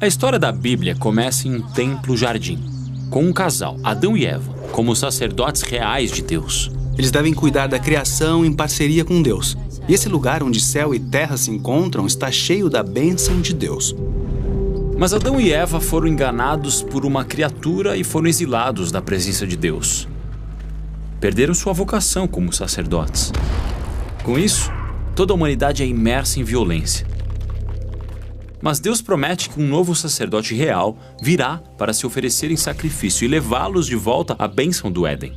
A história da Bíblia começa em um templo-jardim, com um casal, Adão e Eva, como sacerdotes reais de Deus. Eles devem cuidar da criação em parceria com Deus. E esse lugar onde céu e terra se encontram está cheio da bênção de Deus. Mas Adão e Eva foram enganados por uma criatura e foram exilados da presença de Deus. Perderam sua vocação como sacerdotes. Com isso, toda a humanidade é imersa em violência. Mas Deus promete que um novo sacerdote real virá para se oferecer em sacrifício e levá-los de volta à bênção do Éden.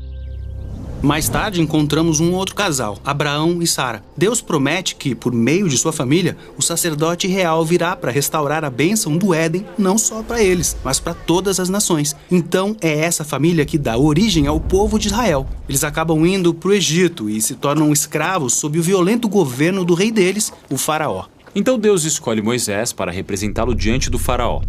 Mais tarde encontramos um outro casal, Abraão e Sara. Deus promete que, por meio de sua família, o sacerdote real virá para restaurar a bênção do Éden, não só para eles, mas para todas as nações. Então é essa família que dá origem ao povo de Israel. Eles acabam indo para o Egito e se tornam escravos sob o violento governo do rei deles, o faraó. Então Deus escolhe Moisés para representá-lo diante do faraó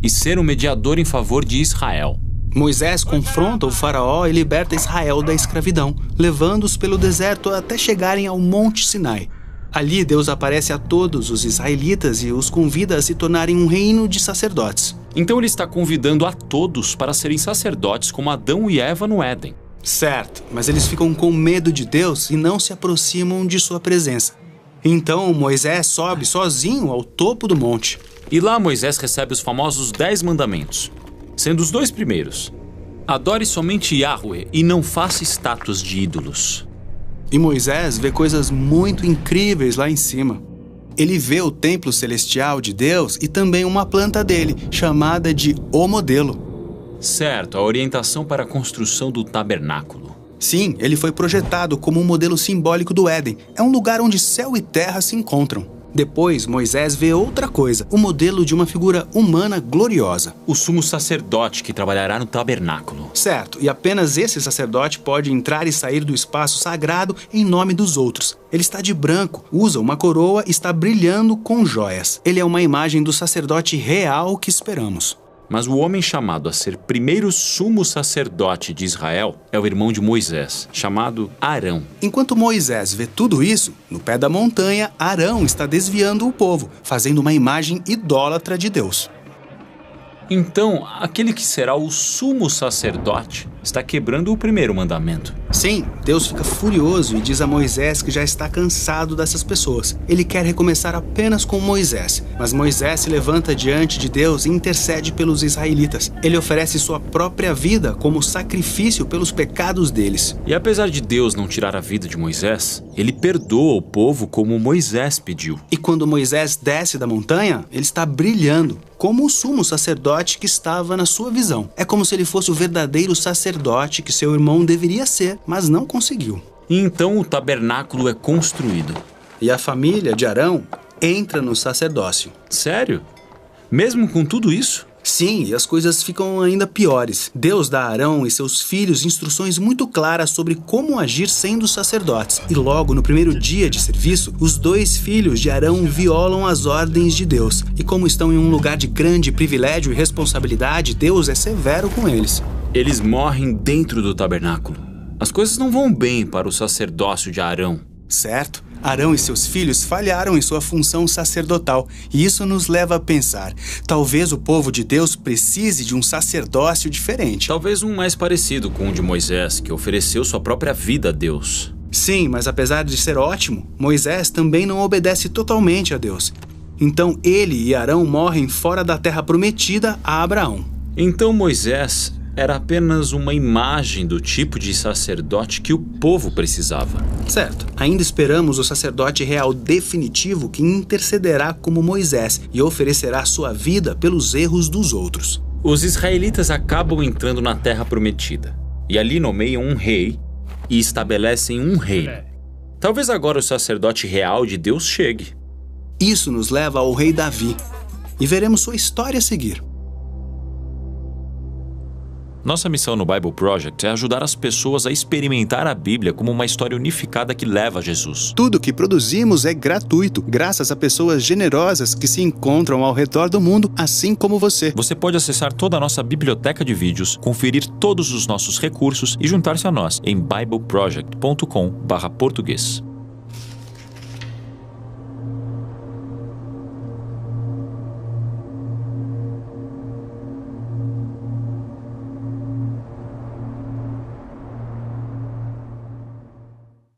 e ser um mediador em favor de Israel. Moisés confronta o faraó e liberta Israel da escravidão, levando-os pelo deserto até chegarem ao Monte Sinai. Ali Deus aparece a todos os israelitas e os convida a se tornarem um reino de sacerdotes. Então ele está convidando a todos para serem sacerdotes como Adão e Eva no Éden. Certo, mas eles ficam com medo de Deus e não se aproximam de sua presença. Então Moisés sobe sozinho ao topo do monte. E lá Moisés recebe os famosos 10 mandamentos. Sendo os 2 primeiros: adore somente Yahweh e não faça estátuas de ídolos. E Moisés vê coisas muito incríveis lá em cima. Ele vê o templo celestial de Deus e também uma planta dele, chamada de O Modelo. Certo, a orientação para a construção do tabernáculo. Sim, ele foi projetado como um modelo simbólico do Éden. É um lugar onde céu e terra se encontram. Depois, Moisés vê outra coisa, o modelo de uma figura humana gloriosa. O sumo sacerdote que trabalhará no tabernáculo. Certo, e apenas esse sacerdote pode entrar e sair do espaço sagrado em nome dos outros. Ele está de branco, usa uma coroa e está brilhando com joias. Ele é uma imagem do sacerdote real que esperamos. Mas o homem chamado a ser primeiro sumo sacerdote de Israel é o irmão de Moisés, chamado Arão. Enquanto Moisés vê tudo isso, no pé da montanha, Arão está desviando o povo, fazendo uma imagem idólatra de Deus. Então, aquele que será o sumo sacerdote está quebrando o primeiro mandamento. Sim, Deus fica furioso e diz a Moisés que já está cansado dessas pessoas. Ele quer recomeçar apenas com Moisés, mas Moisés se levanta diante de Deus e intercede pelos israelitas. Ele oferece sua própria vida como sacrifício pelos pecados deles. E apesar de Deus não tirar a vida de Moisés, ele perdoa o povo como Moisés pediu. E quando Moisés desce da montanha, ele está brilhando, como o sumo sacerdote que estava na sua visão. É como se ele fosse o verdadeiro sacerdote que seu irmão deveria ser, mas não conseguiu. E então o tabernáculo é construído. E a família de Arão entra no sacerdócio. Sério? Mesmo com tudo isso? Sim, e as coisas ficam ainda piores. Deus dá a Arão e seus filhos instruções muito claras sobre como agir sendo sacerdotes. E logo no primeiro dia de serviço, os 2 filhos de Arão violam as ordens de Deus. E como estão em um lugar de grande privilégio e responsabilidade, Deus é severo com eles. Eles morrem dentro do tabernáculo. As coisas não vão bem para o sacerdócio de Arão. Certo. Arão e seus filhos falharam em sua função sacerdotal, e isso nos leva a pensar, talvez o povo de Deus precise de um sacerdócio diferente. Talvez um mais parecido com o de Moisés, que ofereceu sua própria vida a Deus. Sim, mas apesar de ser ótimo, Moisés também não obedece totalmente a Deus. Então ele e Arão morrem fora da terra prometida a Abraão. Então Moisés era apenas uma imagem do tipo de sacerdote que o povo precisava. Certo. Ainda esperamos o sacerdote real definitivo que intercederá como Moisés e oferecerá sua vida pelos erros dos outros. Os israelitas acabam entrando na terra prometida e ali nomeiam um rei e estabelecem um reino. Talvez agora o sacerdote real de Deus chegue. Isso nos leva ao rei Davi e veremos sua história a seguir. Nossa missão no Bible Project é ajudar as pessoas a experimentar a Bíblia como uma história unificada que leva a Jesus. Tudo que produzimos é gratuito, graças a pessoas generosas que se encontram ao redor do mundo, assim como você. Você pode acessar toda a nossa biblioteca de vídeos, conferir todos os nossos recursos e juntar-se a nós em bibleproject.com/português.